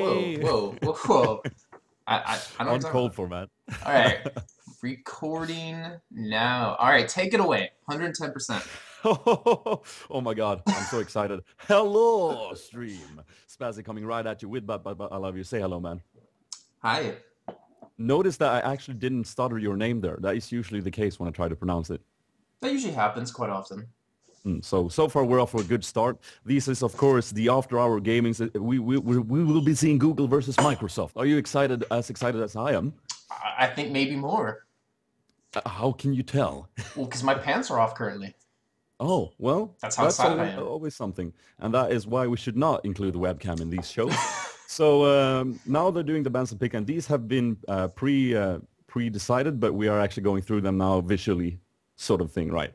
Whoa, whoa, whoa, whoa. I know what you're On talking call about. format. All right. Recording now. All right, take it away. 110%. Oh my God, I'm so excited. Hello, stream. Spazie coming right at you with but I love you. Say hello, man. Hi. Notice that I actually didn't stutter your name there. That is usually the case when I try to pronounce it. That usually happens quite often. So far we're off for a good start. This is of course the after hour gaming. We will be seeing Google versus Microsoft. Are you excited as I am? I think maybe more. How can you tell? Well, because my pants are off currently. Oh, well, That's how that's excited I always, am. always something. And that is why we should not include the webcam in these shows. So now they're doing the bands and pick, and these have been pre-decided, but we are actually going through them now visually, sort of thing, right?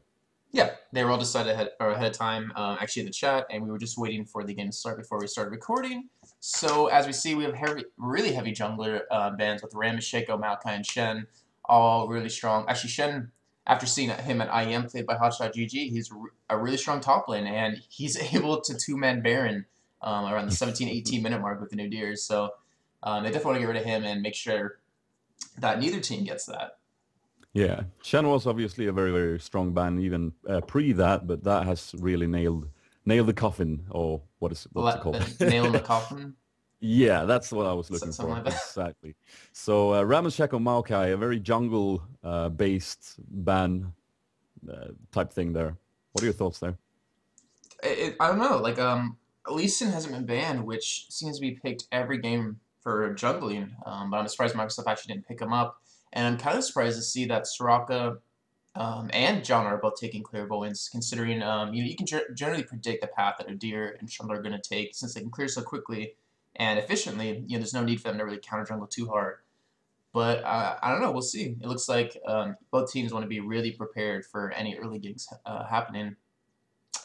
Yeah, they were all decided ahead of time, actually in the chat, and we were just waiting for the game to start before we started recording. So as we see, we have really heavy jungler bands with Ram, Shaco, Maokai, and Shen, all really strong. Actually, Shen, after seeing him at IEM played by Hotshot GG, he's a really strong top lane, and he's able to two-man Baron around the 17, 18-minute mark with the new Deers. So they definitely want to get rid of him and make sure that neither team gets that. Yeah, Shen was obviously a very, very strong band even pre that, but that has really nailed the coffin, or what's it called? The nail in the coffin, Yeah, that's what I was looking something for. like that. Exactly. So Ramesheko Maokai, a very jungle based ban type thing there. What are your thoughts there? I don't know. Like, Lee Sin hasn't been banned, which seems to be picked every game for jungling. But I'm surprised Microsoft actually didn't pick him up. And I'm kind of surprised to see that Soraka and John are both taking clairvoyance, considering you can generally predict the path that Udyr and Trundle are going to take since they can clear so quickly and efficiently. There's no need for them to really counter jungle too hard. But I don't know. We'll see. It looks like both teams want to be really prepared for any early games happening.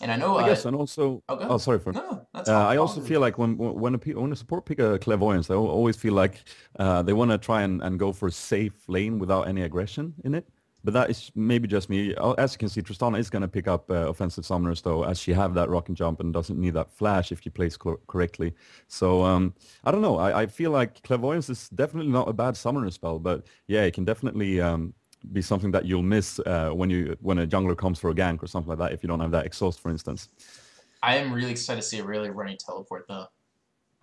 And I know I guess, and also, Oh, go oh, ahead. sorry for. No, that's I all also good. feel like when a support pick a clairvoyance, I always feel like they want to try and go for a safe lane without any aggression in it. But that is maybe just me. As you can see, Tristana is going to pick up offensive summoners though, as she have that rock and jump and doesn't need that flash if you place correctly. So I don't know. I feel like clairvoyance is definitely not a bad summoner spell, but yeah, it can definitely be something that you'll miss when a jungler comes for a gank or something like that if you don't have that exhaust, for instance. I am really excited to see a really running teleport though.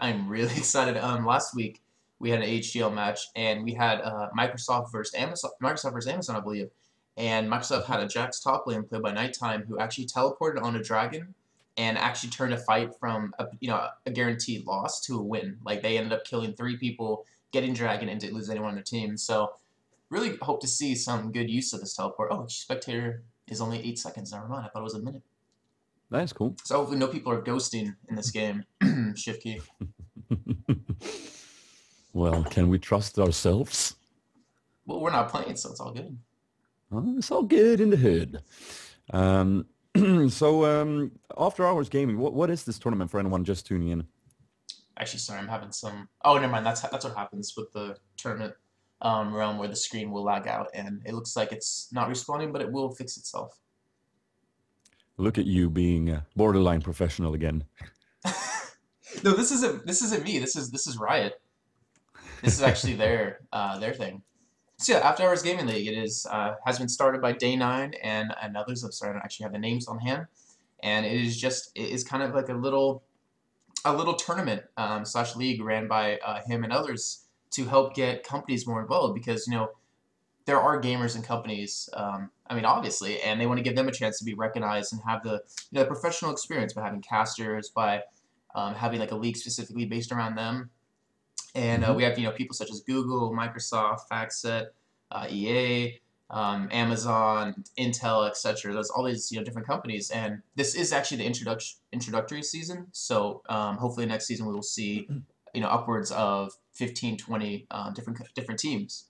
I'm really excited. Last week we had an AHGL match and we had Microsoft versus Amazon, I believe. And Microsoft had a Jax top lane played by Nighttime who actually teleported on a dragon and actually turned a fight from a guaranteed loss to a win. Like they ended up killing 3 people, getting dragon, and didn't lose anyone on their team. So really hope to see some good use of this teleport. Oh, spectator is only 8 seconds. Never mind. I thought it was a minute. That's cool. So hopefully no people are ghosting in this game. Shift key. Well, can we trust ourselves? Well, we're not playing, so it's all good. It's all good in the hood. Um, After Hours Gaming, what is this tournament for anyone just tuning in? Actually, sorry, I'm having some. Oh, never mind. That's what happens with the tournament realm, where the screen will lag out, and it looks like it's not responding, but it will fix itself. Look at you being a borderline professional again. No, this isn't me. This is Riot. This is actually their thing. So yeah, After Hours Gaming League. It is has been started by Day9 and others. I'm sorry, I don't actually have the names on hand. And it is kind of like a little tournament slash league ran by him and others to help get companies more involved because there are gamers and companies. I mean, obviously, and they want to give them a chance to be recognized and have the professional experience by having casters, by having like a league specifically based around them. And Hmm. we have people such as Google, Microsoft, FactSet, EA, Amazon, Intel, etc. There's all these different companies, and this is actually the introductory season. So hopefully next season we will see upwards of 15, 20 different teams.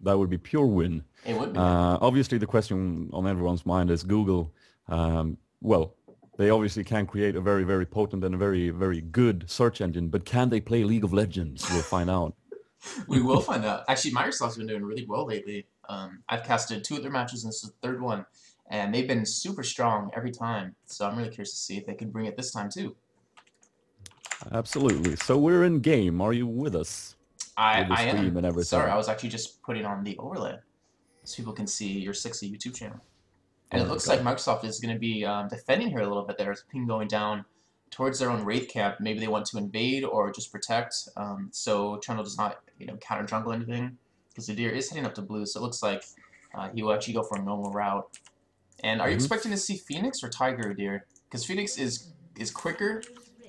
That would be pure win. It would be, yeah. Obviously, the question on everyone's mind is Google. Well, they obviously can create a very, very potent and a very, very good search engine, but can they play League of Legends? We'll find out. We will find out. Actually, Microsoft's been doing really well lately. I've casted 2 of their matches, and this is the third one, and they've been super strong every time. So I'm really curious to see if they can bring it this time too. Absolutely. So we're in game. Are you with us with the I stream am. and Sorry, everything? I was actually just putting on the overlay so people can see your sexy YouTube channel. And it There we looks like go. Microsoft is going to be defending here a little bit. There's a ping going down towards their own Wraith camp. Maybe they want to invade or just protect. So Trundle does not, counter jungle anything because the deer is heading up to blue. So it looks like he will actually go for a normal route. And are you Hmm. expecting to see Phoenix or Tiger Deer? Because Phoenix is quicker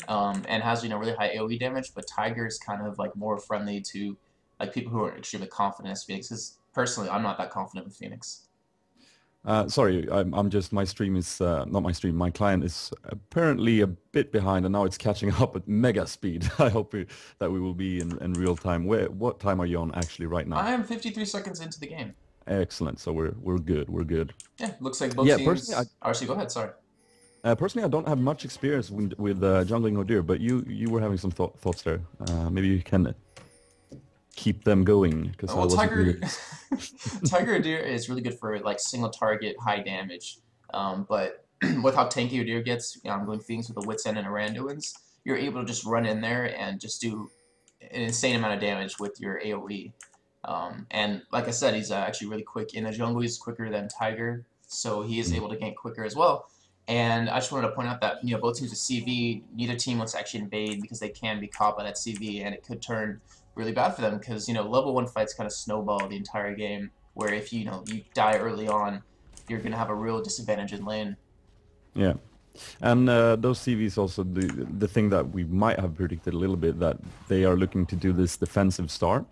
and has really high AOE damage, but Tiger is kind of like more friendly to like people who are extremely confident as Phoenix. Because personally, I'm not that confident with Phoenix. Sorry, I'm just, my stream is, not my stream, my client is apparently a bit behind and now it's catching up at mega speed. I hope that we will be in real time. What time are you on actually right now? I am 53 seconds into the game. Excellent. So we're good. We're good. Yeah, looks like both Yeah, personally, teams. RC, go ahead. Sorry. I don't have much experience with jungling Odir, but you were having some thoughts there. Maybe you can keep them going because I Well, wasn't Tiger, really. Tiger Deer is really good for like single target, high damage. But with how tanky Deer gets, going Phoenix with a Wit's End and a Randuin's, you're able to just run in there and just do an insane amount of damage with your AOE. And like I said, he's actually really quick in the jungle. He's quicker than Tiger, so he is Mm. able to gank quicker as well. And I just wanted to point out that both teams with CV, neither team wants to actually invade because they can be caught by that CV, and it could turn really bad for them because level 1 fights kind of snowball the entire game. Where if you die early on, you're gonna have a real disadvantage in lane. Yeah. And those CVs also, the thing that we might have predicted a little bit, that they are looking to do this defensive start,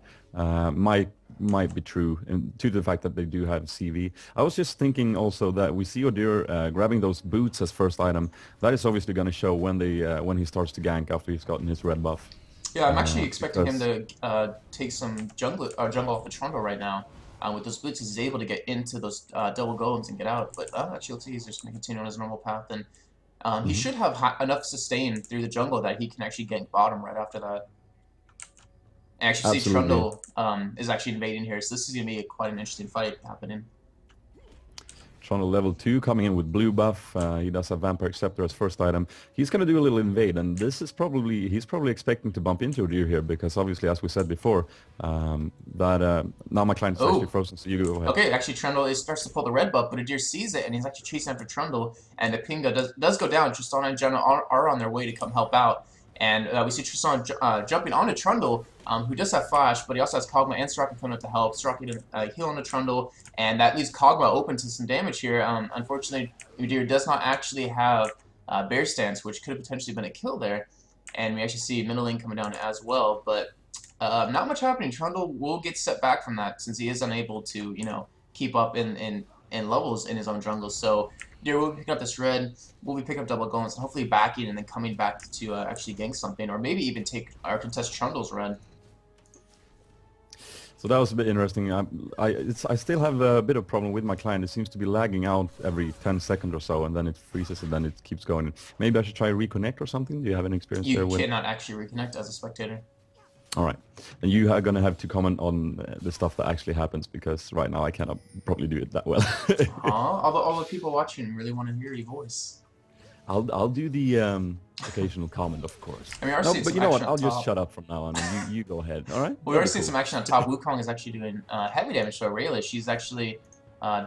might be true, and due to the fact that they do have CV. I was just thinking also that we see Odir grabbing those boots as first item. That is obviously going to show when he starts to gank after he's gotten his red buff. Yeah, I'm actually expecting him Because to take some jungle off the Trundle right now. With those boots, he's able to get into those double golems and get out. But actually, he's just going to continue on his normal path, and he Mhm. should have enough sustain through the jungle that he can actually gank bottom right after that. And actually, see Absolutely. Trundle is actually invading here, so this is going to be quite an interesting fight happening. Trundle level 2 coming in with blue buff. He does have Vampire Scepter as first item. He's going to do a little invade, and he's probably expecting to bump into a deer here because obviously, as we said before, now my client is actually Oh, frozen, so you go ahead. okay, actually Trundle starts to pull the red buff, but Adir sees it, and he's actually chasing after Trundle, and the Pinga does go down. Tristana and Jenna are on their way to come help out, and we see Tristana jumping onto Trundle, who does have Flash, but he also has Kog'Maw and Soraka coming up to help. Soraka heal on the Trundle, and that leaves Kog'Maw open to some damage here. Unfortunately, Udyr does not actually have Bear Stance, which could have potentially been a kill there, and we actually see middle lane coming down as well, but not much happening. Trundle will get set back from that since he is unable to, keep up in levels in his own jungle. So Deer will be picking up this red, we'll be picking up double golems, and hopefully backing and then coming back to actually gank something, or maybe even take our contest Trundle's red. So that was a bit interesting. I still have a bit of problem with my client. It seems to be lagging out every 10 seconds or so, and then it freezes, and then it keeps going. Maybe I should try reconnect or something. Do you have any experience You there with? cannot actually reconnect as a spectator. All right, and you are gonna have to comment on the stuff that actually happens because right now I cannot probably do it that well. Aw, all the people watching really want to hear your voice. I'll do the occasional comment, of course. I mean, we are No, seeing but some you know what? action I'll on just top. shut up from now on, and you go ahead. All right? We That'd are be seeing cool. some action on top. Wukong is actually doing heavy damage to Aurelia. She's actually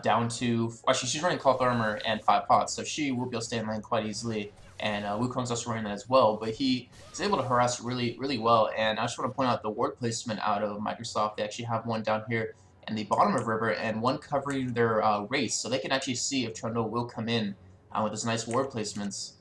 down to... Actually, she's running cloth armor and 5 pots, so she will be able to stay in lane quite easily. And Wukong's also running that as well, but he is able to harass really, really well. And I just want to point out the ward placement out of Microsoft. They actually have one down here in the bottom of River and one covering their race, so they can actually see if Trundle will come in with his nice ward placements.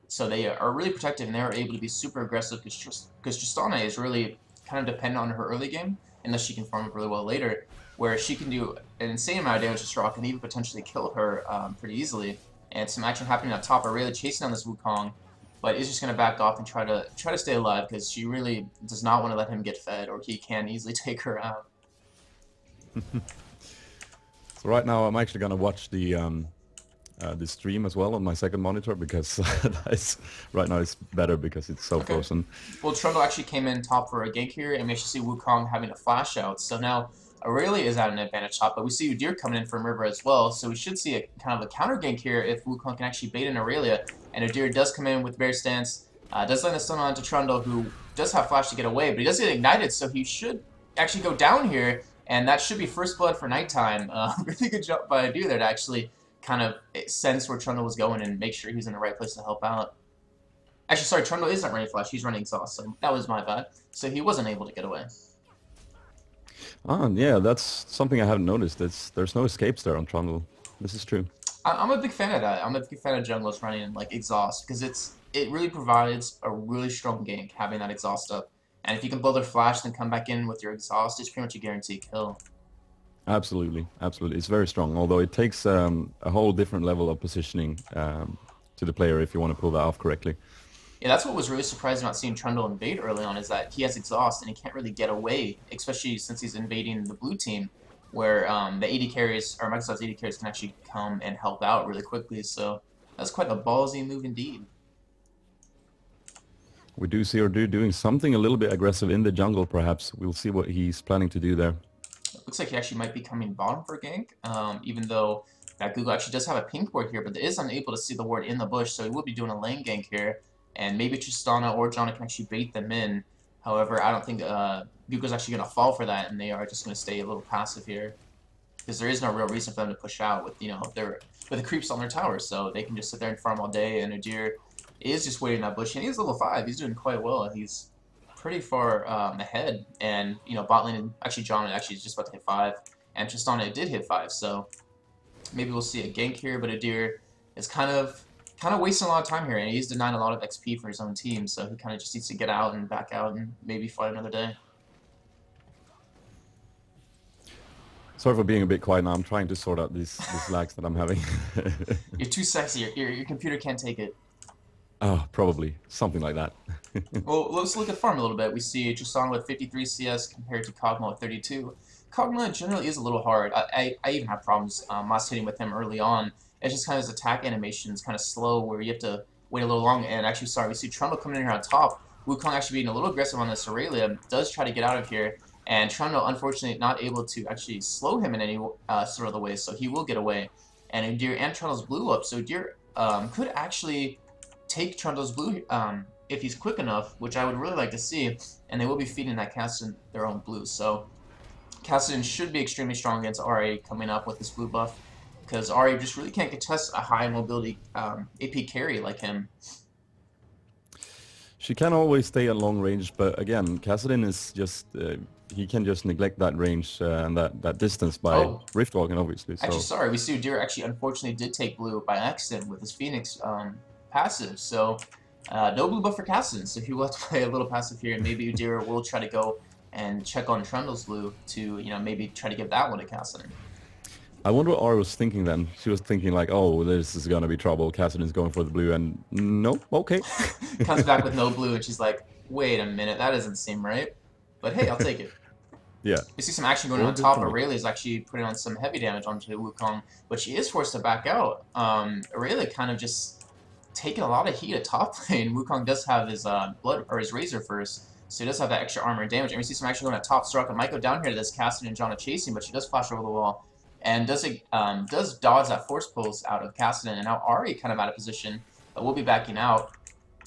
So they are really protective, and they are able to be super aggressive because Tristana is really kind of dependent on her early game, unless she can farm up really well later, where she can do an insane amount of damage to Strahd and even potentially kill her pretty easily. And some action happening up top. Are really chasing down this Wukong, but is just going to back off and try to stay alive because she really does not want to let him get fed, or he can easily take her out. So right now I'm actually gonna watch the stream as well on my second monitor because right now it's better because it's so Okay. frozen. Well, Trundle actually came in top for a gank here, and we actually see Wukong having a flash out. So now Aurelia is at an advantage top, but we see Udyr coming in from River as well. So we should see a kind of a counter gank here if Wukong can actually bait in Aurelia. And Udyr does come in with Bear Stance, Does land a stun onto Trundle, who does have flash to get away, but he does get ignited, so he should actually go down here, and that should be first blood for nighttime. Really good job by Adir there to actually kind of sense where Trundle was going and make sure he was in the right place to help out. Actually, sorry, Trundle is not running flash, he's running exhaust, so that was my bad. So he wasn't able to get away. Ah, yeah, that's something I haven't noticed. There's no escapes there on Trundle. This is true. I'm a big fan of that. I'm a big fan of junglers running like exhaust because it really provides a really strong gank having that exhaust up. And if you can blow their flash and then come back in with your exhaust, it's pretty much a guaranteed kill. Absolutely, absolutely. It's very strong, although it takes a whole different level of positioning to the player if you want to pull that off correctly. Yeah, that's what was really surprising about seeing Trundle invade early on is that he has exhaust and he can't really get away, especially since he's invading the blue team, where the AD carries, or Microsoft's AD carries can actually come and help out really quickly. So that's quite a ballsy move indeed. We do see Adir doing something a little bit aggressive in the jungle, perhaps. We'll see what he's planning to do there. Looks like he actually might be coming bottom for gank, even though that Google actually does have a pink ward here, but it is unable to see the ward in the bush, so he will be doing a lane gank here. And maybe Tristana or Janna can actually bait them in. However, I don't think Google's actually going to fall for that, and they are just going to stay a little passive here. Because there is no real reason for them to push out with, with the creeps on their towers, so they can just sit there and farm all day, and Adir is just waiting in that bush. And he's level 5, he's doing quite well, he's pretty far ahead. And, bot lane, actually Janna actually is just about to hit 5, and Tristana did hit 5, so maybe we'll see a gank here, but Adir is kind of wasting a lot of time here, and he's denying a lot of XP for his own team, so he kind of just needs to get out and back out and maybe fight another day. Sorry for being a bit quiet now. I'm trying to sort out these lags that I'm having. You're too sexy. Your computer can't take it. Oh, probably. Something like that. Well, let's look at farm a little bit. We see Tristana with 53 CS compared to Kog'Maw with 32. Kog'Maw generally is a little hard. I even have problems last hitting with him early on. It's just kind of his attack animation is kind of slow where you have to wait a little long. And actually, sorry, we see Trundle coming in here on top. Wukong actually being a little aggressive on this Aurelia, does try to get out of here. And Trundle, unfortunately, not able to actually slow him in any sort of the way, so he will get away. And Adir and Trundle's blue up, so Adir could actually take Trundle's blue if he's quick enough, which I would really like to see. And they will be feeding that Kassadin their own blue. So Kassadin should be extremely strong against RA coming up with this blue buff, because RA just really can't contest a high mobility AP carry like him. She can always stay at long range, but again, Kassadin is just... he can just neglect that range and that distance by rift walking, obviously. So. Actually, sorry, we see Adir actually unfortunately did take blue by accident with his Phoenix passive, so no blue buff for Kassadin, so he will have to play a little passive here, and maybe Adir will try to go and check on Trundle's blue to, maybe try to give that one to Kassadin. I wonder what Ara was thinking then. She was thinking like, oh, this is going to be trouble. Kassadin's going for the blue, and no, okay. Comes back with no blue, and she's like, wait a minute, that doesn't seem right. But hey, I'll take it. Yeah. We see some action going on top. Aurelia is actually putting on some heavy damage onto Wukong, but she is forced to back out. Aurelia kind of just taking a lot of heat at top lane. Wukong does have his blood or his Razor first, so he does have that extra armor and damage. And we see some action going at top. Soraka might go down here to this Kassadin and Janna chasing, but she does flash over the wall and does dodge that force pulls out of Kassadin. And now Ahri kind of out of position, but will be backing out.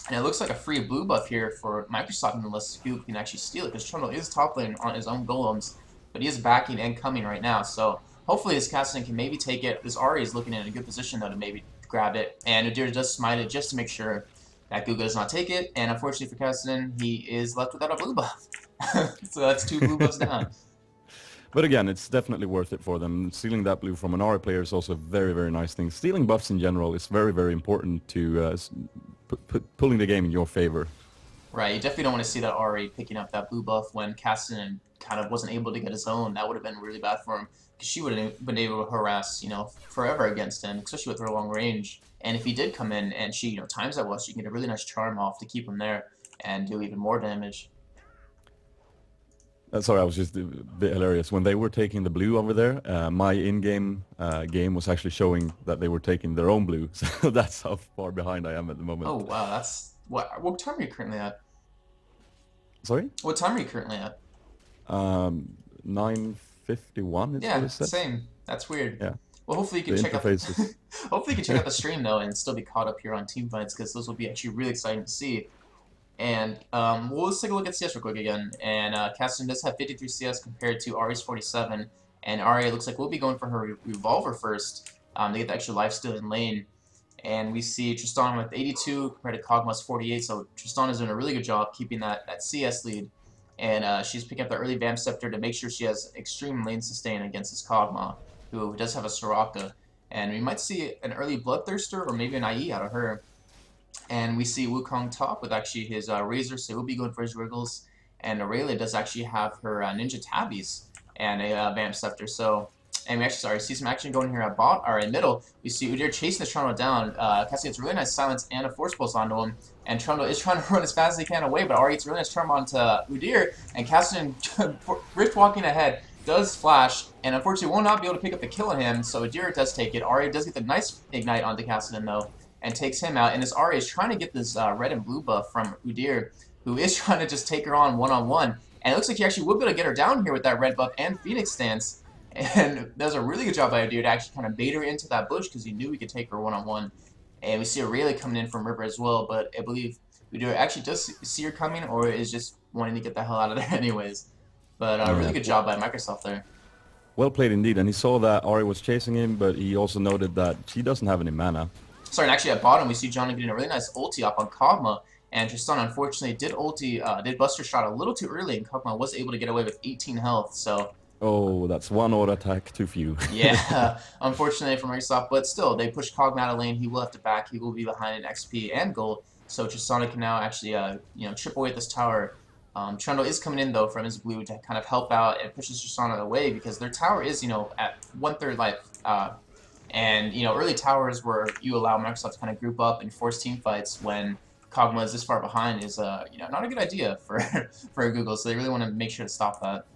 And it looks like a free blue buff here for Microsoft unless Scoop can actually steal it, because Trundle is top lane on his own golems, but he is backing and coming right now. So hopefully this Kassadin can maybe take it. This Ahri is looking in a good position though to maybe grab it, and Adir does smite it just to make sure that Guga does not take it. And unfortunately for Kassadin, he is left without a blue buff. So that's 2 blue buffs down. But again, it's definitely worth it for them. Stealing that blue from an Ahri player is also a very, very nice thing. Stealing buffs in general is very, very important to pulling the game in your favor. Right, you definitely don't want to see that Ahri picking up that blue buff when Kassadin kind of wasn't able to get his own. That would have been really bad for him, because she would have been able to harass, forever against him, especially with her long range. And if he did come in and she, times that well, she can get a really nice charm off to keep him there and do even more damage. Sorry, I was just a bit hilarious. When they were taking the blue over there, my in-game game was actually showing that they were taking their own blue. So that's how far behind I am at the moment. Oh, wow. That's... What time are you currently at? Sorry? What time are you currently at? 9:51 is what it says. Same. That's weird. Yeah. Well, hopefully you can check out hopefully you can check out the stream, though, and still be caught up here on team fights, because those will be actually really exciting to see. And well, let's take a look at CS real quick again. And Cassidy does have 53 CS compared to Ari's 47. And Ari looks like we'll be going for her revolver first to get the extra lifesteal in lane. And we see Tristan with 82 compared to Kog'Maw's 48. So Tristan is doing a really good job keeping that CS lead. And she's picking up the early Vamp Scepter to make sure she has extreme lane sustain against this Kog'Maw, who does have a Soraka. And we might see an early Bloodthirster or maybe an IE out of her. And we see Wukong top with actually his Razor, so he'll be going for his Wriggles. And Aurelia does actually have her Ninja Tabbies and a Vamp Scepter. So, and we actually see some action going here at bot or in middle. We see Udyr chasing the Trundle down. Cassie gets a really nice silence and a Force Pulse onto him. And Trundle is trying to run as fast as he can away, but Ari gets a really nice turn onto Udyr. And Cassian, Rift walking ahead, does flash, and unfortunately will not be able to pick up the kill on him, so Udyr does take it. Ari does get the nice Ignite onto Cassian though, and takes him out. And this Ari is trying to get this red and blue buff from Udyr, who is trying to just take her on one-on-one. And it looks like he actually would be able to get her down here with that red buff and Phoenix stance. And that was a really good job by Udyr to actually kind of bait her into that bush because he knew he could take her one-on-one. And we see Aurelia coming in from River as well, but I believe Udyr actually does see her coming or is just wanting to get the hell out of there anyways. But really good job by Microsoft there. Well played indeed, and he saw that Ari was chasing him, but he also noted that she doesn't have any mana. Sorry, and actually at bottom we see John getting a really nice ulti up on Kog'Maw, and Tristan unfortunately did Buster Shot a little too early, and Kog'Maw was able to get away with 18 health, so... Oh, that's one auto attack too few. Yeah, unfortunately for Microsoft, but still, they push Kog'Maw out of lane, he will have to back, he will be behind in XP and gold, so Tristan can now actually, chip away at this tower. Trundle is coming in though from his blue to kind of help out and pushes Tristan away because their tower is, at 1/3 life. And early towers where you allow Microsoft to kind of group up and force team fights when Kog'Maw is this far behind is, not a good idea for for Google. So they really want to make sure to stop that.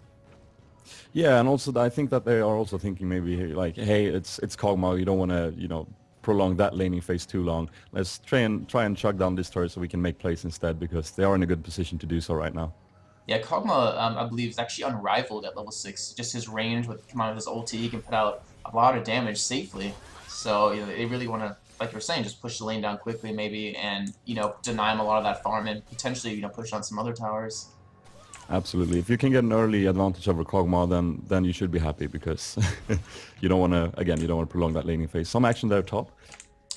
Yeah, and also I think that they are also thinking maybe like, hey, it's Kog'Maw. You don't want to prolong that laning phase too long. Let's try and chug down this turret so we can make plays instead because they are in a good position to do so right now. Yeah, Kog'Maw, I believe, is actually unrivaled at level 6. Just his range with come out of his ulti, he can put out a lot of damage safely. So they really want to, like you were saying, just push the lane down quickly maybe, and deny him a lot of that farm and potentially push on some other towers. Absolutely. If you can get an early advantage over Kog'Maw, then you should be happy because you don't want to prolong that laning phase. Some action there top.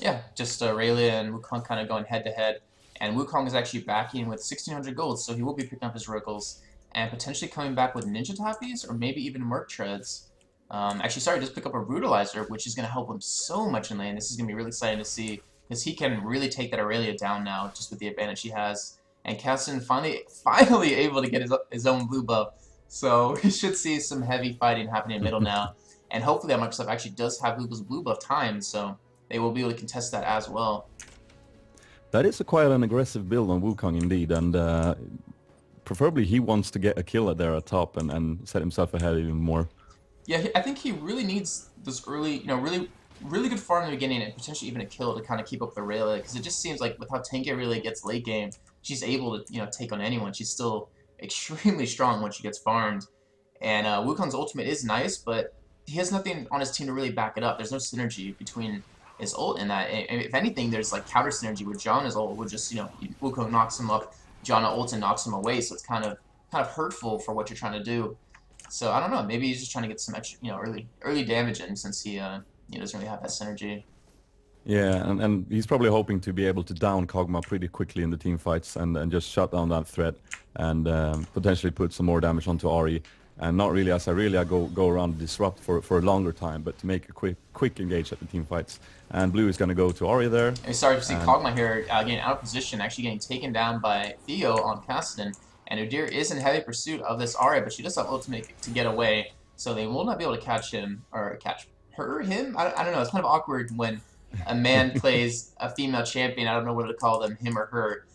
Yeah, just Aurelia and Wukong kind of going head to head. And Wukong is actually backing with 1,600 gold, so he will be picking up his Wriggles and potentially coming back with Ninja Tappies or maybe even Merc Treads. Actually, sorry, just pick up a Brutalizer, which is going to help him so much in lane. This is going to be really exciting to see because he can really take that Aurelia down now just with the advantage he has. And Cassian finally able to get his own blue buff. So we should see some heavy fighting happening in middle now. And hopefully Microsoft actually does have Google's blue buff timed, so they will be able to contest that as well. That is quite an aggressive build on Wukong indeed, and preferably he wants to get a kill there at top and set himself ahead even more. Yeah, I think he really needs this early, really good farm in the beginning and potentially even a kill to kind of keep up the Rayleigh, because it just seems like with how tanky really gets late game, she's able to take on anyone. She's still extremely strong when she gets farmed, and Wukong's ultimate is nice, but he has nothing on his team to really back it up. There's no synergy between his ult and that. And if anything, there's like counter synergy with Janna's ult, would just Wukong knocks him up, Janna ults and knocks him away. So it's kind of hurtful for what you're trying to do. So I don't know. Maybe he's just trying to get some extra early damage in since he doesn't really have that synergy. Yeah, and he's probably hoping to be able to down Kog'Maw pretty quickly in the team fights and just shut down that threat and potentially put some more damage onto Ari. And not really as Aurelia go around disrupt for a longer time, but to make a quick engage at the team fights. And blue is going to go to Ari there. And sorry to see Kog'Maw here getting out of position, actually getting taken down by Theo on Kassadin. And Udyr is in heavy pursuit of this Ari, but she does have ultimate to get away, so they will not be able to catch him or catch him. I don't know. It's kind of awkward when a man plays a female champion. I don't know what to call them, him or her.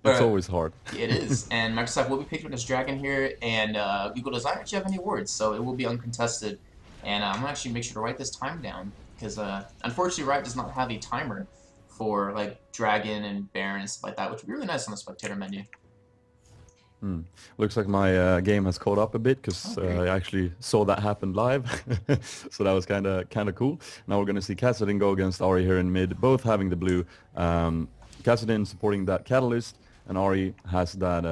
It's always hard. It is, and Microsoft will be picking up this dragon here, and Google does not actually have any wards, so it will be uncontested. And I'm gonna actually make sure to write this time down because unfortunately, Riot does not have a timer for like dragon and baron and stuff like that, which would be really nice on the spectator menu. Looks like my game has caught up a bit because I actually saw that happen live, so that was kind of cool. Now we're gonna see Kassadin go against Ari here in mid, both having the blue. Kassadin supporting that Catalyst. and Ari has that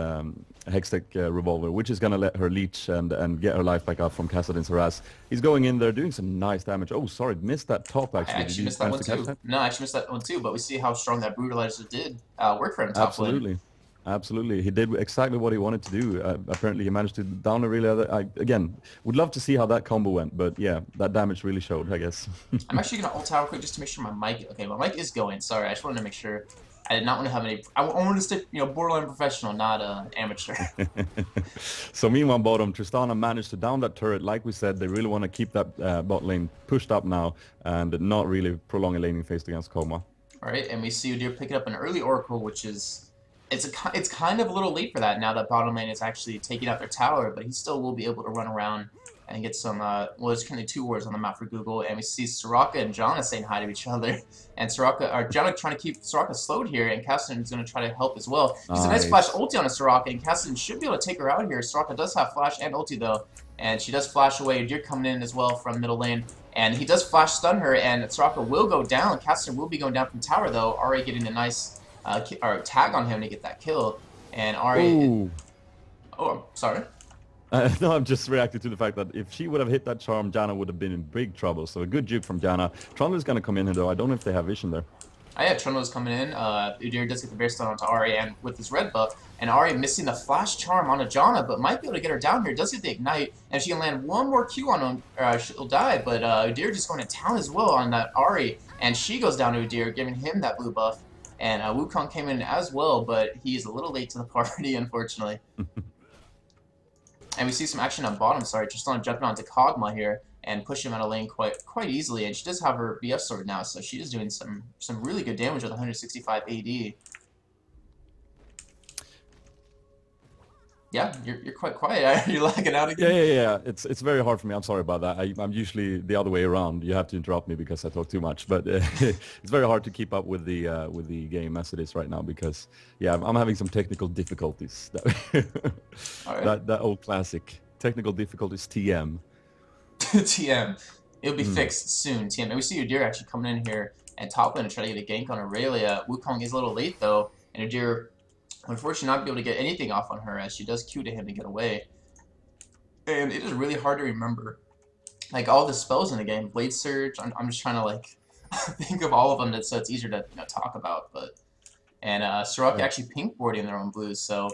Hextech revolver, which is gonna let her leech and get her life back up from Kassadin's harass. He's going in there doing some nice damage. Oh, sorry, missed that top I actually. Did actually you missed that manage one to catch too. that? No, I actually missed that one too, but we see how strong that brutalizer did work for him top lane. Absolutely. Absolutely. He did exactly what he wanted to do. Apparently, he managed to down a really again, would love to see how that combo went, but yeah, that damage really showed, I guess. I'm actually going to ult tower quick just to make sure my mic... Okay, my mic is going. Sorry, I just wanted to make sure. I did not want to have any... I wanted to stay, you know, borderline professional, not amateur. So meanwhile, bottom, Tristana managed to down that turret. Like we said, they really want to keep that bot lane pushed up now and not really prolong a laning phase against Koma. All right, and we see Udyr picking up an early Oracle, which is... It's kind of a little late for that now that bottom lane is actually taking out their tower, but he still will be able to run around and get some, well, there's currently 2 wards on the map for Google, and we see Soraka and Janna saying hi to each other, and Janna trying to keep Soraka slowed here, and Kassadin is going to try to help as well. He's a nice flash ulti on a Soraka, and Kassadin should be able to take her out here. Soraka does have flash and ulti, though, and she does flash away. Udyr coming in as well from middle lane, and he does flash stun her, and Soraka will go down. Kassadin will be going down from tower, though. Ari getting a nice tag on him to get that kill, and Ari... Ooh. Oh, I'm sorry. No, I'm just reacting to the fact that if she would have hit that charm, Janna would have been in big trouble. So a good juke from Janna. Trundle's going to come in here, though. I don't know if they have vision there. Oh yeah, Trundle's coming in. Udyr does get the bear stun onto Ari, and with his red buff, and Ari missing the flash charm onto Janna, but might be able to get her down here. Does get the ignite, and if she can land one more Q on him, she'll die. But Udyr just going to town as well on that Ari, and she goes down to Udyr, giving him that blue buff. And Wukong came in as well, but he's a little late to the party, unfortunately. And we see some action on bottom. Sorry, Tristana jumping onto Kog'Maw here and push him out of lane quite easily. And she does have her BF sword now, so she is doing some really good damage with 165 AD. Yeah, you're quite quiet. You're lagging out again. Yeah. It's very hard for me. I'm sorry about that. I'm usually the other way around. You have to interrupt me because I talk too much. But it's very hard to keep up with the game as it is right now because yeah, I'm having some technical difficulties. Right. that old classic technical difficulties TM. TM. It'll be fixed soon. TM. And we see Udyr actually coming in here and top lane to try to get a gank on Aurelia. Wukong is a little late though, and Udyr, unfortunately, not be able to get anything off on her as she does Q to him to get away. And it is really hard to remember, like, all the spells in the game. Blade Surge, I'm just trying to, like, think of all of them so it's easier to talk about. And Soraka actually pink boarding their own blues, so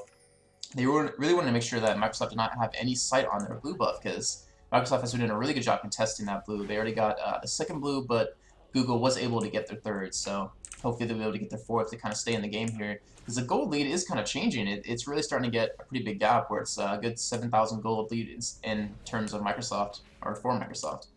they really wanted to make sure that Microsoft did not have any sight on their blue buff, because Microsoft has been doing a really good job contesting that blue. They already got the second blue, but Google was able to get their third, so hopefully they'll be able to get their fourth to kind of stay in the game here. Because the gold lead is kind of changing. It's really starting to get a pretty big gap where it's a good 7,000 gold lead in terms of Microsoft, or for Microsoft.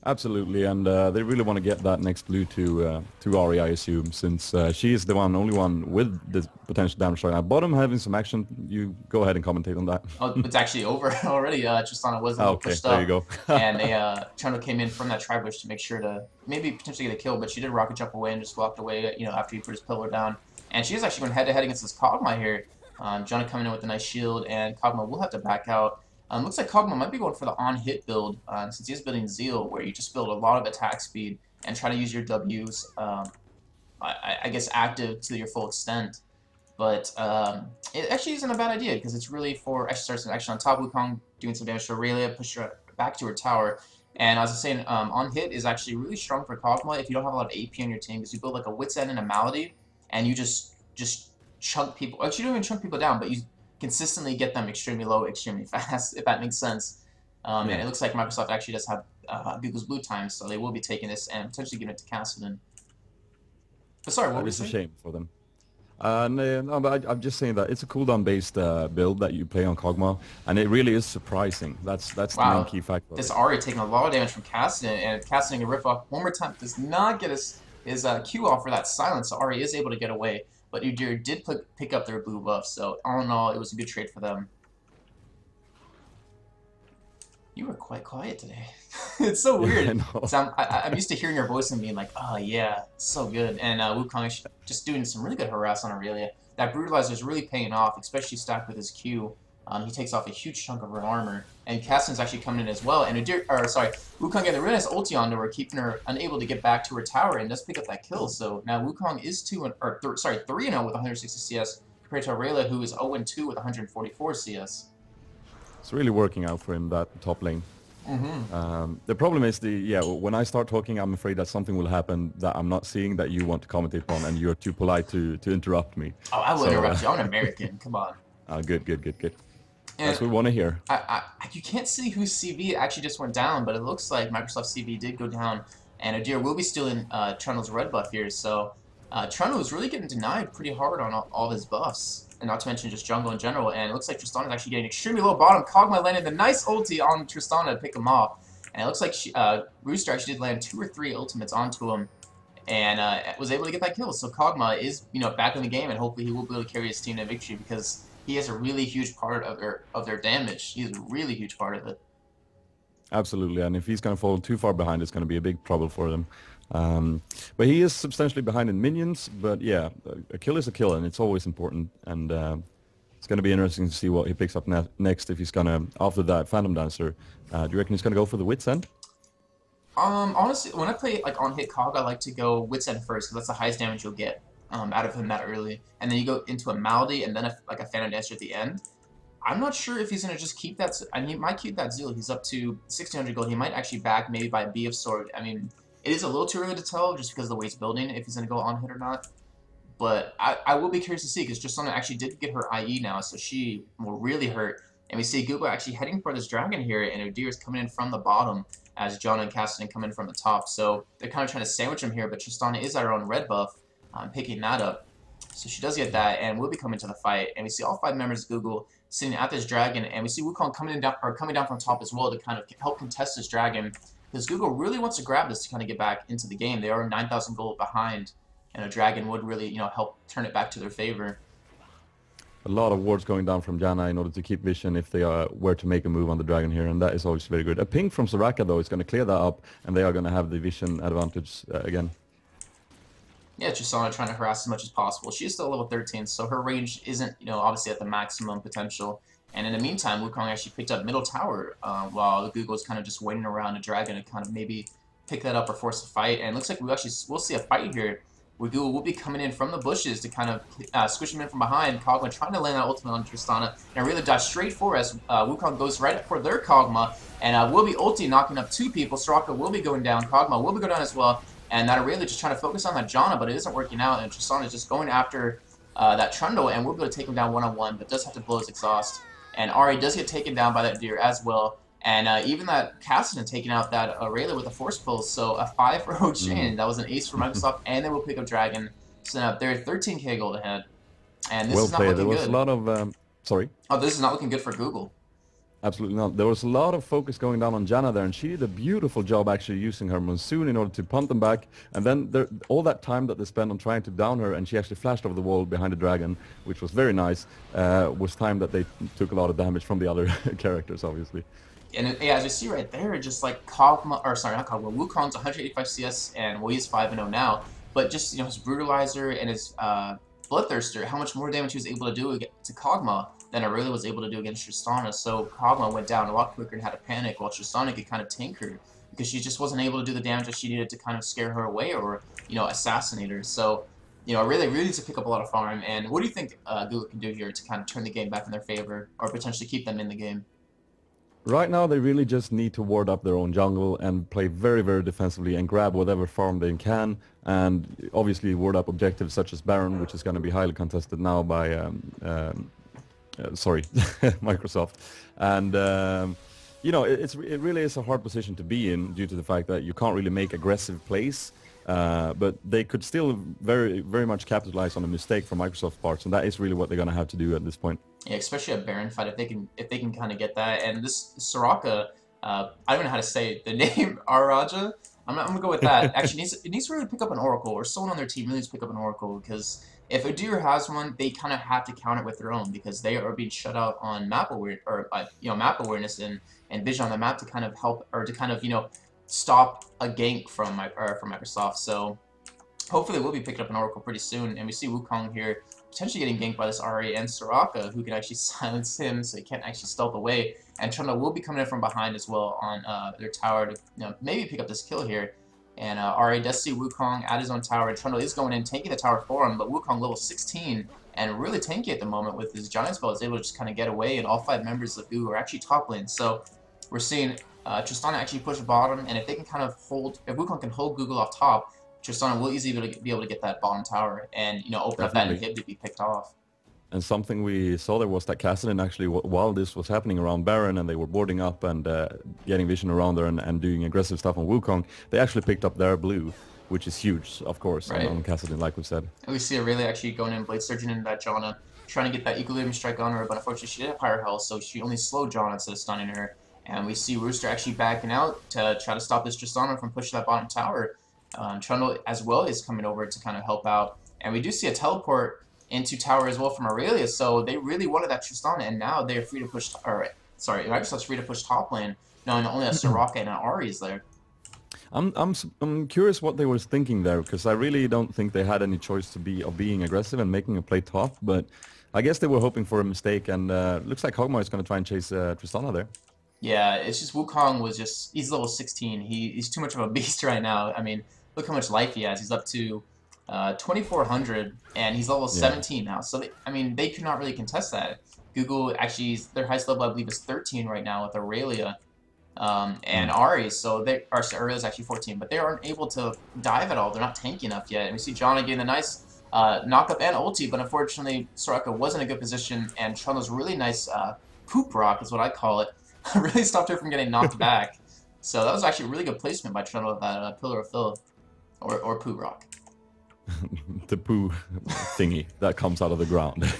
Absolutely, and they really want to get that next blue to Ari, I assume, since she is the only one with the potential damage right now. Bottom having some action. You go ahead and commentate on that. Oh, it's actually over already. Tristana was a little pushed up. There you go. And Trundle came in from that tri-bush to make sure to maybe potentially get a kill, but she did rocket jump away and just walked away, after he put his pillar down. And she is actually going head-to-head against this Kog'Maw here. Janna coming in with a nice shield, and Kog'Maw will have to back out. Looks like Kog'Maw might be going for the on-hit build, since he's building Zeal, where you just build a lot of attack speed and try to use your Ws, I guess, active to your full extent. But it actually isn't a bad idea, because it's really for starts some action on top. Wukong doing some damage to Aurelia, push her back to her tower. And as I was saying, on-hit is actually really strong for Kog'Maw if you don't have a lot of AP on your team, because you build like a Wit's End and a Malady, and you just chunk people. Actually, you don't even chunk people down, but you consistently get them extremely low, extremely fast, if that makes sense. And it looks like Microsoft actually does have Google's blue time, so they will be taking this and potentially giving it to Kassadin. But sorry, what was a shame for them. No, but I'm just saying that it's a cooldown-based build that you play on Kog'Maw, and it really is surprising. That's the main key factor. This Ari taking a lot of damage from Kassadin, and Kassadin can rip off one more time. Does not get his Q off for that silence, so Ari is able to get away. But Udyr did pick up their blue buff, so all in all, it was a good trade for them. You were quite quiet today. It's so weird. So I'm used to hearing your voice and being like, oh yeah, so good. And Wukong is just doing some really good harass on Aurelia. That Brutalizer is really paying off, especially stacked with his Q. He takes off a huge chunk of her armor, and Cassian's actually coming in as well. And Wukong getting the really nice ulti onto her, keeping her unable to get back to her tower, and does pick up that kill. So now Wukong is 3-0 with 160 CS compared to Aurelia, who is 0-2 with 144 CS. It's really working out for him, that top lane. The problem is when I start talking, I'm afraid that something will happen that I'm not seeing that you want to commentate on, and you're too polite to interrupt me. Oh, I will interrupt you. I'm an American. Come on. Good. And that's what we want to hear. You can't see whose CV actually just went down, but it looks like Microsoft CV did go down, and Adir will be stealing Trundle's red buff here. So Trundle is really getting denied pretty hard on all his buffs, and not to mention just jungle in general. And it looks like Tristana is actually getting extremely low bottom. Kog'Maw landed the nice ulti on Tristana to pick him off, and it looks like Rooster actually did land 2 or 3 ultimates onto him, and was able to get that kill. So Kog'Maw is back in the game, and hopefully he will be able to carry his team to victory, because he is a really huge part of their damage. He's a really huge part of it. Absolutely, and if he's going to fall too far behind, it's going to be a big trouble for them. But he is substantially behind in minions, but yeah, a kill is a kill, and it's always important, and it's going to be interesting to see what he picks up next, if he's going to, after that Phantom Dancer. Do you reckon he's going to go for the Wit's End? Honestly, when I play on hit Cog, I like to go Wit's End first, because that's the highest damage you'll get out of him that early, and then you go into a Malady, and then a Phantom Dancer at the end. I'm not sure if he's going to just keep that. I mean, he might keep that Zeal. He's up to 1600 gold. He might actually back maybe by a Bee of Sword. I mean, it is a little too early to tell just because of the way he's building, if he's going to go on hit or not. But I will be curious to see, because Tristana actually did get her IE now, so she will really hurt. And we see Google actually heading for this dragon here, and Udyr is coming in from the bottom as John and Cassidy come in from the top. So they're kind of trying to sandwich him here, but Tristana is at her own red buff, picking that up. So she does get that, and will be coming to the fight. And we see all 5 members of Google sitting at this dragon, and we see Wukong coming down from top as well to kind of help contest this dragon, because Google really wants to grab this to kind of get back into the game. They are 9,000 gold behind, and a dragon would really help turn it back to their favor. A lot of wards going down from Janna in order to keep vision if they were to make a move on the dragon here, and that is always very good. A ping from Soraka though is going to clear that up, and they are going to have the vision advantage again. Yeah, Tristana trying to harass as much as possible. She is still level 13, so her range isn't, obviously at the maximum potential. And in the meantime, Wukong actually picked up middle tower, while the Google is kind of just waiting around a dragon to kind of maybe pick that up or force a fight. And it looks like we'll see a fight here, where Google will be coming in from the bushes to kind of squish him in from behind. Kog'Maw trying to land that ultimate on Tristana, and really dive straight for us. Wukong goes right for their Kog'Maw, and will be ulti knocking up 2 people. Soraka will be going down, Kog'Maw will be going down as well. And that Aurelia just trying to focus on that Janna, but it isn't working out, and Tristana is just going after that Trundle, and we'll be able to take him down one-on-one, but does have to blow his exhaust. And Ari does get taken down by that Deer as well, and even that Cassidy taking out that Aurelia with a Force Pulse, so a 5 for Ho-Chin. That was an ace for Microsoft, and then we'll pick up Dragon. So now they're 13k gold ahead, and this is not looking good. There was a lot of, sorry? Oh, this is not looking good for Google. Absolutely not. There was a lot of focus going down on Janna there, and she did a beautiful job actually using her Monsoon in order to punt them back. And then all that time that they spent on trying to down her, and she actually flashed over the wall behind the dragon, which was very nice, was time that they took a lot of damage from the other characters, obviously. And yeah, as you see right there, just like Kog'Maw, or sorry, not Kog'Maw, Wukong's 185 CS, and well, he's 5-0 now. But just, his Brutalizer and his Bloodthirster, how much more damage he was able to do to Kog'Maw than Aurelia was able to do against Tristana. So Kog'Maw went down a lot quicker and had a panic, while Tristana could kind of tank her, because she just wasn't able to do the damage that she needed to kind of scare her away or, assassinate her. So, Aurelia really needs to pick up a lot of farm. And what do you think Google can do here to kind of turn the game back in their favor, or potentially keep them in the game? Right now, they really just need to ward up their own jungle and play very, very defensively and grab whatever farm they can, and obviously ward up objectives such as Baron, which is going to be highly contested now by Microsoft. And it really is a hard position to be in due to the fact that you can't really make aggressive plays. But they could still very, very much capitalize on a mistake from Microsoft's parts, and that is really what they're going to have to do at this point. Yeah, especially a Baron fight, if they can kind of get that. And this Soraka, I don't know how to say the name, Araja. I'm gonna go with that. Actually, it needs to really pick up an Oracle, or someone on their team really needs to pick up an Oracle, because if Udyr has one, they kind of have to count it with their own, because they are being shut out on map awareness, or map awareness and vision on the map to kind of help, or to kind of stop a gank from Microsoft. So hopefully we'll be picking up an Oracle pretty soon. And we see Wukong here potentially getting ganked by this Ari and Soraka, who can actually silence him, so he can't actually stealth away. And Trundle will be coming in from behind as well on their tower to maybe pick up this kill here. And Ari does see Wukong at his own tower, and Trundle is going in, taking the tower for him, but Wukong level 16, and really tanky at the moment with his Giant Spell, is able to just kind of get away, and all 5 members of Google are actually top lane. So we're seeing Tristana actually push bottom, and if they can kind of hold, if Wukong can hold Google off top, Tristana will easily be able to get that bottom tower and, open up that inhib to be picked off. And something we saw there was that Kassadin actually, while this was happening around Baron and they were boarding up and getting vision around there and doing aggressive stuff on Wukong, they actually picked up their blue, which is huge, of course, on Kassadin, like we said. And we see Aurelia actually going in, Blade Surgeon into that Janna, trying to get that Equilibrium Strike on her, but unfortunately she did have higher health, so she only slowed Janna instead of stunning her. And we see Rooster actually backing out to try to stop this Tristana from pushing that bottom tower. Trundle as well is coming over to kind of help out. And we do see a teleport into tower as well from Aurelia, so they really wanted that Tristana, and now they're free to push, Microsoft's free to push top lane, knowing only a Soraka and an Ahri is there. I'm curious what they were thinking there, because I really don't think they had any choice of being aggressive and making a play top, but I guess they were hoping for a mistake, and looks like Kog'Maw is going to try and chase Tristana there. Yeah, it's just Wukong was just, he's level 16. He's too much of a beast right now. I mean, look how much life he has. He's up to 2,400, and he's level 17 now. So, they could not really contest that. Google actually, their highest level, I believe, is 13 right now with Aurelia and Ahri. So, Aurelia's actually 14, but they aren't able to dive at all. They're not tanky enough yet. And we see Janna getting a nice knock-up and ulti, but unfortunately, Soraka wasn't in a good position, and Trundle's really nice poop rock is what I call it. Really stopped her from getting knocked back. So that was actually a really good placement by Trundle with that Pillar of Fill, or Poo Rock. The poo thingy that comes out of the ground.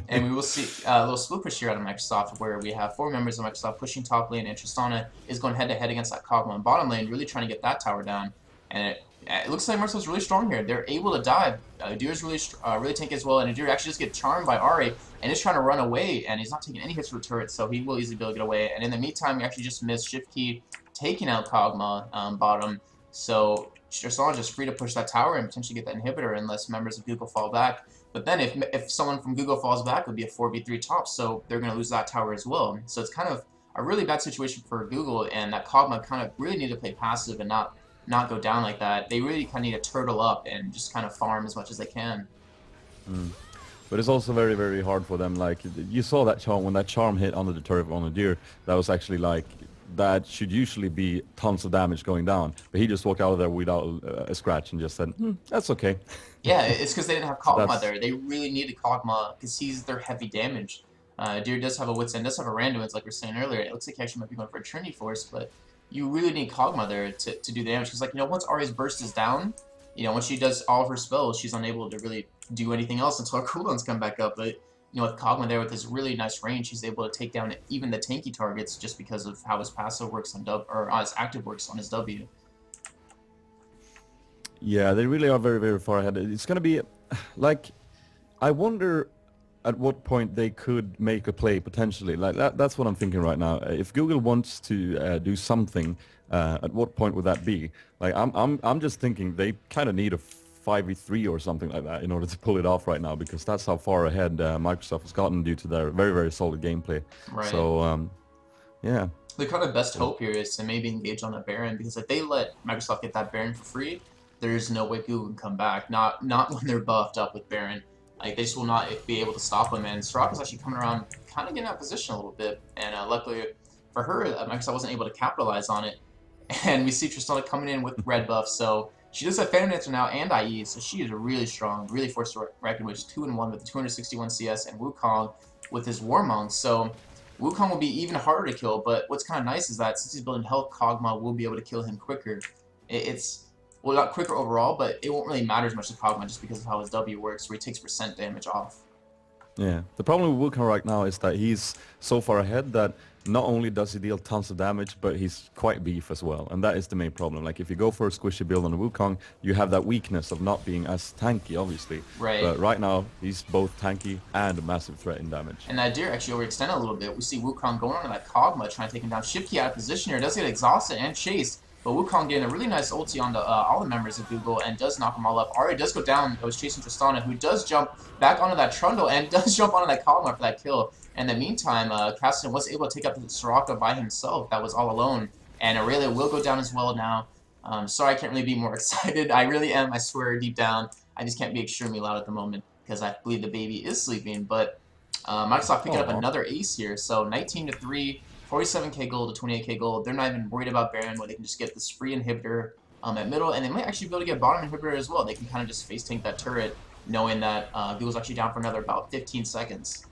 And we will see a little split push here out of Microsoft, where we have 4 members of Microsoft pushing top lane, and Tristana is going head-to-head against that Kog'Maw in bottom lane, really trying to get that tower down. And it looks like Microsoft's really strong here. They're able to dive. Adir's really tanky as well, and Adir actually just get charmed by Ahri, and is trying to run away, and he's not taking any hits from the turret, so he will easily be able to get away. And in the meantime, we actually just missed Shift Key taking out Kog'Maw bottom, so Tristana just free to push that tower and potentially get that inhibitor unless members of Google fall back. But then if someone from Google falls back, it would be a 4v3 top, so they're going to lose that tower as well. So it's kind of a really bad situation for Google, and that Kog'Maw kind of really need to play passive and not go down like that. They really kind of need to turtle up and just kind of farm as much as they can. But it's also very, very hard for them. Like, you saw that charm, when that charm hit under the turret on Adir, that was actually like, that should usually be tons of damage going down. But he just walked out of there without a scratch and just said, that's okay. Yeah, it's because they didn't have Kog'Maw there. They really needed Kog'Maw because he's their heavy damage. Adir does have a Wits End, does have a Randuin's, like we were saying earlier. It looks like he actually might be going for a Trinity Force, but you really need Kog'Maw there to do damage. Because, once Ahri's burst is down, once she does all of her spells, she's unable to really do anything else until her cooldowns come back up. But, with Kog'Maw there with his really nice range, he's able to take down even the tanky targets just because of how his passive works on his active works on his W. Yeah, they really are very, very far ahead. It's going to be, I wonder at what point they could make a play potentially. That's what I'm thinking right now. If Google wants to do something, at what point would that be? I'm just thinking they kind of need a 5v3 or something like that in order to pull it off right now, because that's how far ahead Microsoft has gotten due to their very, very solid gameplay. Right. So, yeah. The kind of best hope here is to maybe engage on a Baron, because if they let Microsoft get that Baron for free, there's no way Google can come back. Not when they're buffed up with Baron. They just will not be able to stop them. And Soraka's actually coming around, kind of getting out of position a little bit. And luckily for her, Microsoft wasn't able to capitalize on it. And we see Tristana coming in with red buff, so she does have Phantom Dancer now and IE, so she is really strong, really forced to reckon with 2-1 with the 261 CS, and Wukong with his Warmong. So Wukong will be even harder to kill, but what's kind of nice is that since he's building health, Kog'Maw will be able to kill him quicker. Well, not quicker overall, but it won't really matter as much to Kog'Maw just because of how his W works, where he takes % damage off. Yeah, the problem with Wukong right now is that he's so far ahead that not only does he deal tons of damage, but he's quite beef as well, and that is the main problem. If you go for a squishy build on Wukong, you have that weakness of not being as tanky, obviously. Right. But right now, he's both tanky and a massive threat in damage. And that Adir actually overextended a little bit. We see Wukong going on to that Kog'Maw, trying to take him down. Shift key out of position here, does get exhausted and chased. But Wukong getting a really nice ulti on the all the members of Google and does knock them all up. Ahri does go down. It was chasing Tristana, who does jump back onto that Trundle and does jump onto that Kog'Maw for that kill. And in the meantime, Cassian was able to take out the Soraka by himself. That was all alone. And Aurelia will go down as well now. Sorry, I can't really be more excited. I really am, I swear, deep down. I just can't be extremely loud at the moment because I believe the baby is sleeping. But Microsoft picking up another ace here. So 19-3, 47k gold to 28k gold. They're not even worried about Baron, where they can just get this free inhibitor at middle. And they might actually be able to get bottom inhibitor as well. They can kind of just face tank that turret, knowing that Google's actually down for another about 15 seconds.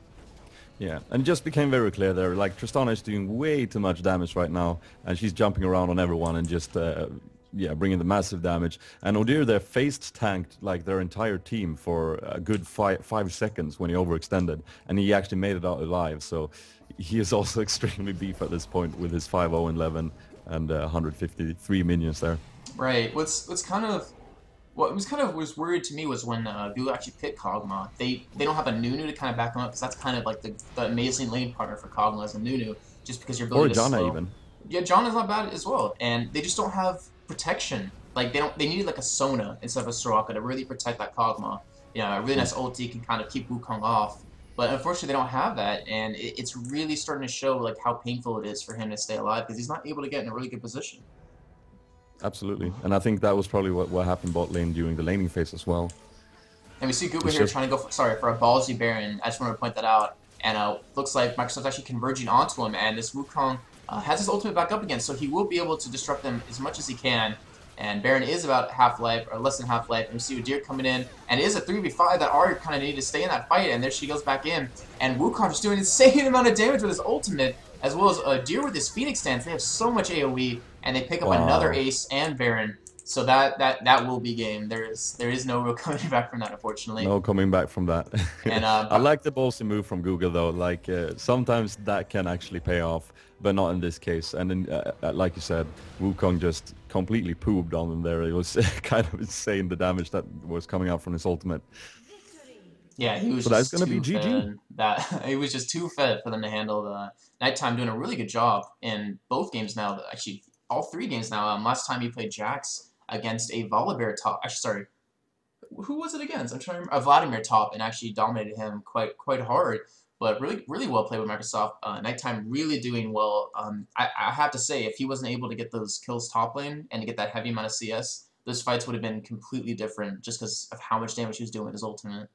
Yeah, and it just became very clear there, like Tristana is doing way too much damage right now, and she's jumping around on everyone and just, yeah, bringing the massive damage. And Odir there faced tanked like their entire team for a good 5 seconds when he overextended, and he actually made it out alive, so he is also extremely beef at this point with his 5-0-11 and 153 minions there. Right, what was worried to me was when Google actually picked Kog'Maw. They don't have a Nunu to kind of back them up, because that's kind of like the amazing lane partner for Kog'Maw as a Nunu, just because you're building or Janna even. Yeah, Janna's not bad as well, and they just don't have protection. Like they need like a Sona instead of a Soraka to really protect that Kog'Maw. You know, a really nice ulti can kind of keep Wukong off, but unfortunately they don't have that, and it's really starting to show like how painful it is for him to stay alive because he's not able to get in a really good position. Absolutely, and I think that was probably what happened bot lane during the laning phase as well. And we see Google here trying to go for a ballsy Baron. I just want to point that out. And looks like Microsoft's actually converging onto him, and this Wukong has his ultimate back up again, so he will be able to disrupt them as much as he can. And Baron is about half-life, or less than half-life, and we see Udyr coming in, and it is a 3v5 that Ahri kind of needed to stay in that fight, and there she goes back in. And Wukong just doing an insane amount of damage with his ultimate, as well as Udyr with his Phoenix Dance. They have so much AoE, and they pick up another ace and Baron. So that will be game. There is no real coming back from that, unfortunately. No coming back from that. And I like the ballsy move from Google though. Like sometimes that can actually pay off, but not in this case. And then, like you said, Wukong just completely pooped on them there. It was kind of insane the damage that was coming out from his ultimate. Yeah, he was. So that's gonna be GG. That it was just too fed for them to handle. The Nighttime doing a really good job in both games now. Actually, all 3 games now. Last time he played Jax against a Volibear top. Actually, sorry, who was it against? I'm trying to remember. Vladimir top, and actually dominated him quite hard. But really well played with Microsoft. Nighttime really doing well. I have to say, if he wasn't able to get those kills top lane and to get that heavy amount of CS, those fights would have been completely different just because of how much damage he was doing with his ultimate.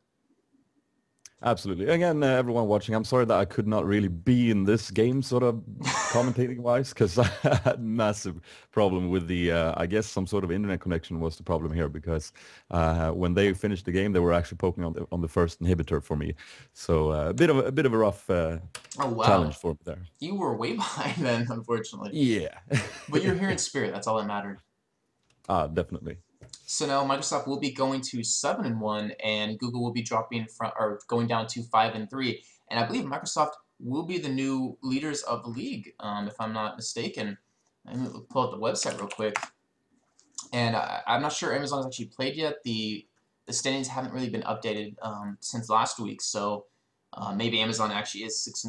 Absolutely. Again, everyone watching, I'm sorry that I could not really be in this game sort of commentating-wise, because I had massive problem with the, I guess some sort of internet connection was the problem here, because when they finished the game, they were actually poking on the first inhibitor for me. So a bit of a rough challenge for me there. You were way behind then, unfortunately. Yeah. But you're here in spirit. That's all that mattered. Definitely. So now Microsoft will be going to 7-1, and Google will be dropping going down to 5-3. And I believe Microsoft will be the new leaders of the league, if I'm not mistaken. Let me pull up the website real quick. And I'm not sure Amazon has actually played yet. The standings haven't really been updated since last week, so maybe Amazon actually is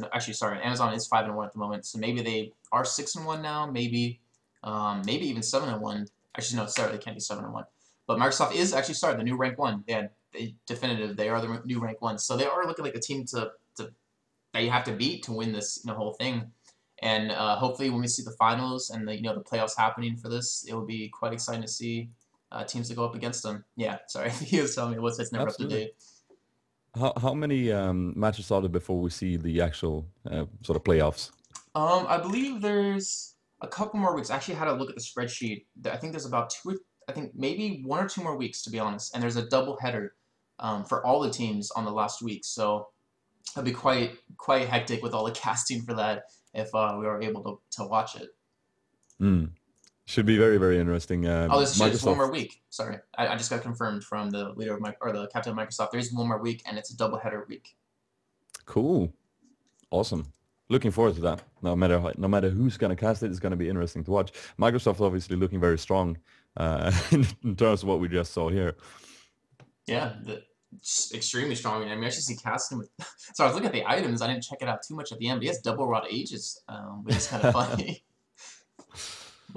Amazon is 5-1 at the moment. So maybe they are 6-1 now. Maybe even 7-1. Actually, no, sorry, they can't be 7-1. But Microsoft is actually the new rank 1. Yeah, definitive. They are the new rank 1. So they are looking like a team that you have to beat to win this whole thing. And hopefully, when we see the finals and the the playoffs happening for this, it will be quite exciting to see teams that go up against them. Yeah, sorry, he was telling me what's it's never Absolutely. up to date. How many matches are there before we see the actual sort of playoffs? I believe there's a couple more weeks. I actually had to look at the spreadsheet. I think there's about maybe 1 or 2 more weeks, to be honest. And there's a double header for all the teams on the last week. So it'll be quite hectic with all the casting for that if we are able to watch it. Should be very, very interesting. There's 1 more week. Sorry, I just got confirmed from the leader of the captain of Microsoft. There's 1 more week, and it's a double header week. Cool, awesome. Looking forward to that. No matter who's going to cast it, it's going to be interesting to watch. Microsoft obviously looking very strong in terms of what we just saw here. Yeah, extremely strong. I mean, I actually see casting with. So I was looking at the items. I didn't check it out too much at the end, but he has double rod ages, which is kind of funny.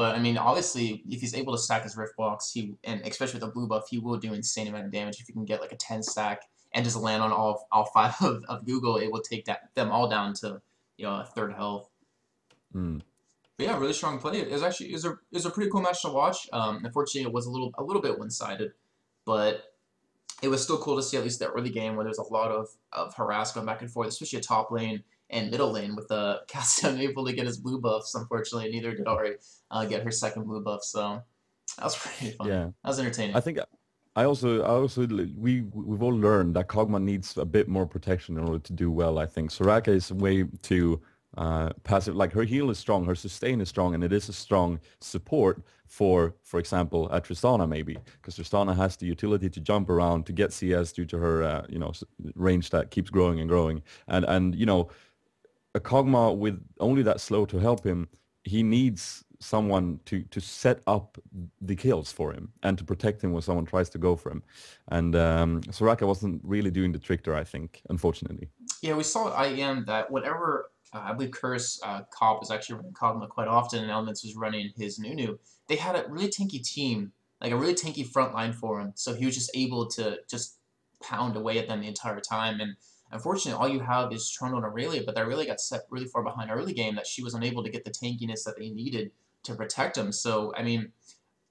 But I mean, obviously, if he's able to stack his Rift Box, and especially with the blue buff, he will do insane amount of damage. If you can get like a 10 stack and just land on all five of Google, it will take them all down to a third health. Mm. But yeah, really strong play. It was actually it was a pretty cool match to watch. Unfortunately, it was a little bit one sided, but it was still cool to see at least that early game where there's a lot of harass going back and forth, especially a top lane and middle lane with the Cass unable to get his blue buffs. Unfortunately, neither did Ari get her second blue buff. So that was pretty fun. Yeah, That was entertaining. I think we've all learned that Kog'Maw needs a bit more protection in order to do well. I think Soraka is way too passive. Like her heal is strong, her sustain is strong, and it is a strong support for example, a Tristana maybe, because Tristana has the utility to jump around to get CS due to her range that keeps growing and growing, and a Kog'Maw with only that slow to help him, he needs someone to set up the kills for him and to protect him when someone tries to go for him. And Soraka wasn't really doing the trick there, I think, unfortunately. Yeah, we saw at IEM that whatever, I believe Curse Cop was actually running Kog'Maw quite often, and Elements was running his Nunu. They had a really tanky team, like a really tanky front line for him, so he was just able to just pound away at them the entire time. And unfortunately, all you have is Trundle and Aurelia, but Aurelia got set really far behind early game that she was unable to get the tankiness that they needed to protect him. So, I mean,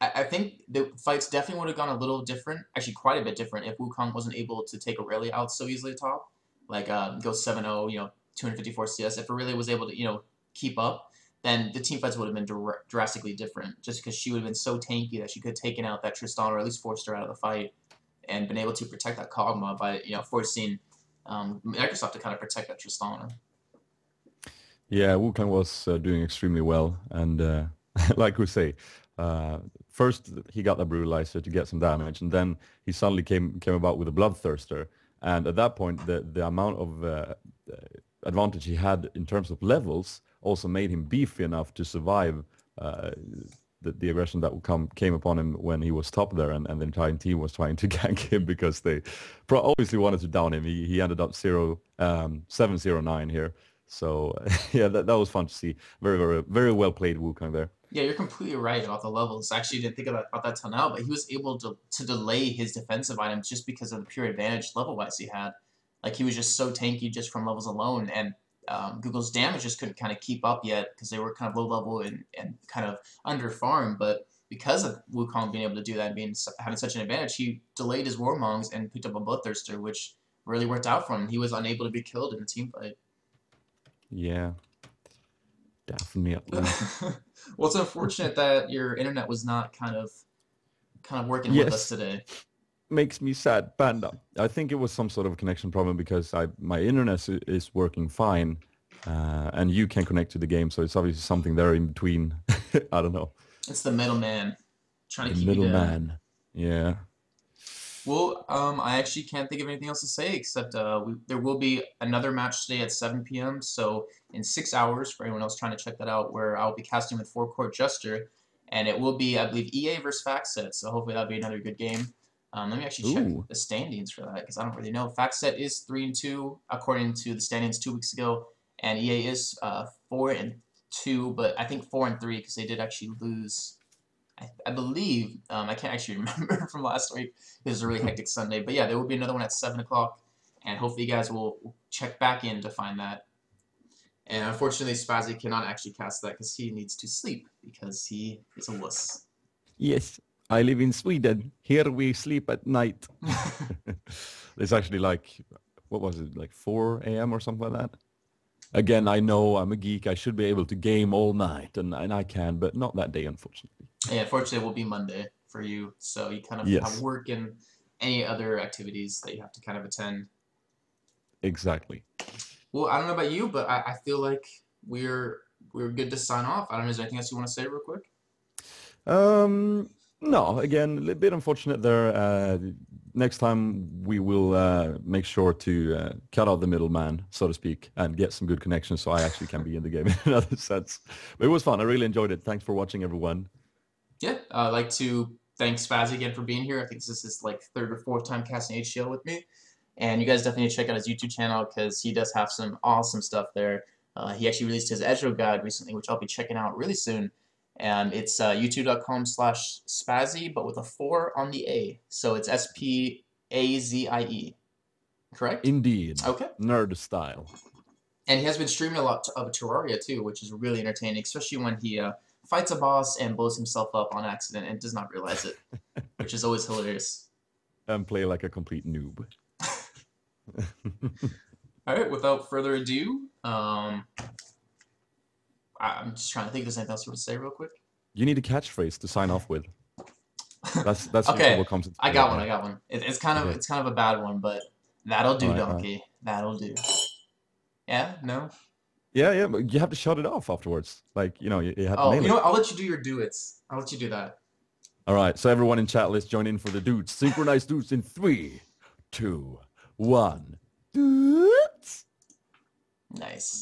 I think the fights definitely would have gone a little different, actually quite a bit different, if Wukong wasn't able to take Aurelia out so easily top. Like, go 7-0, 254 CS. If Aurelia was able to, keep up, then the team fights would have been drastically different, just because she would have been so tanky that she could have taken out that Tristana, or at least forced her out of the fight, and been able to protect that Kog'Maw by, forcing Microsoft to kind of protect that Tristana. Yeah, Wukong was doing extremely well, and like we say, first he got the Brutalizer to get some damage, and then he suddenly came about with a Bloodthirster, and at that point the amount of advantage he had in terms of levels also made him beefy enough to survive the aggression that came upon him when he was top there, and the entire team was trying to gank him because they obviously wanted to down him. He ended up 7-0-9 here. So yeah, that was fun to see. Very, very, very well played Wukong there. Yeah, you're completely right about the levels. Actually, didn't think about that till now, but he was able to delay his defensive items just because of the pure advantage level-wise he had. Like, he was just so tanky just from levels alone, and Google's damage just couldn't kind of keep up yet because they were kind of low level and kind of under farm. But because of Wukong being able to do that and having such an advantage, he delayed his Warmongs and picked up a Bloodthirster, which really worked out for him. He was unable to be killed in the team fight. Yeah, definitely. Well, it's unfortunate that your internet was not kind of working with us today. Makes me sad, Panda. I think it was some sort of connection problem because my internet is working fine, and you can connect to the game, so it's obviously something there in between. I don't know. It's the middleman trying to keep you down. Middleman. Yeah. Well, I actually can't think of anything else to say except there will be another match today at 7 p.m. So in 6 hours, for anyone else trying to check that out, where I'll be casting with Four-Court Jester, and it will be, I believe, EA versus FactSet. So hopefully that'll be another good game. Let me actually check the standings for that because I don't really know. FactSet is 3-2 according to the standings 2 weeks ago, and EA is 4-2, but I think 4-3 because they did actually lose. I believe, I can't actually remember from last week. It was a really hectic Sunday. But yeah, there will be another one at 7 o'clock. And hopefully you guys will check back in to find that. And unfortunately, Spazie cannot actually cast that because he needs to sleep because he is a wuss. Yes, I live in Sweden. Here we sleep at night. It's actually like, what was it, like 4 a.m. or something like that? Again, I know I'm a geek. I should be able to game all night, and I can, but not that day, unfortunately. Yeah, unfortunately, it will be Monday for you, so you kind of have work and any other activities that you have to kind of attend. Exactly. Well, I don't know about you, but I feel like we're good to sign off. I don't know, is there anything else you want to say real quick? No, again, a little bit unfortunate there. Next time we will make sure to cut out the middleman, so to speak, and get some good connections so I actually can be in the game in another sense. But it was fun. I really enjoyed it. Thanks for watching, everyone. Yeah, I'd like to thank Spazie again for being here. I think this is like 3rd or 4th time casting AHGL with me. And you guys definitely need to check out his YouTube channel because he does have some awesome stuff there. He actually released his Ezreal guide recently, which I'll be checking out really soon. And it's youtube.com/Spazie, but with a 4 on the A. So it's Spazie, correct? Indeed. Okay. Nerd style. And he has been streaming a lot of Terraria too, which is really entertaining, especially when he fights a boss and blows himself up on accident and does not realize it, which is always hilarious. And play like a complete noob. All right, without further ado, I'm just trying to think if there's anything else you want to say real quick. You need a catchphrase to sign off with. That's okay. What comes into I got one. It's kind of a bad one, but that'll do, donkey. Right. That'll do. Yeah? No? Yeah, but you have to shut it off afterwards. Like, you have to nail it. Oh, you know what? I'll let you do your duets. I'll let you do that. All right, so everyone in chat, let's join in for the dudes. Synchronized dudes in 3, 2, 1. Dudes! Nice.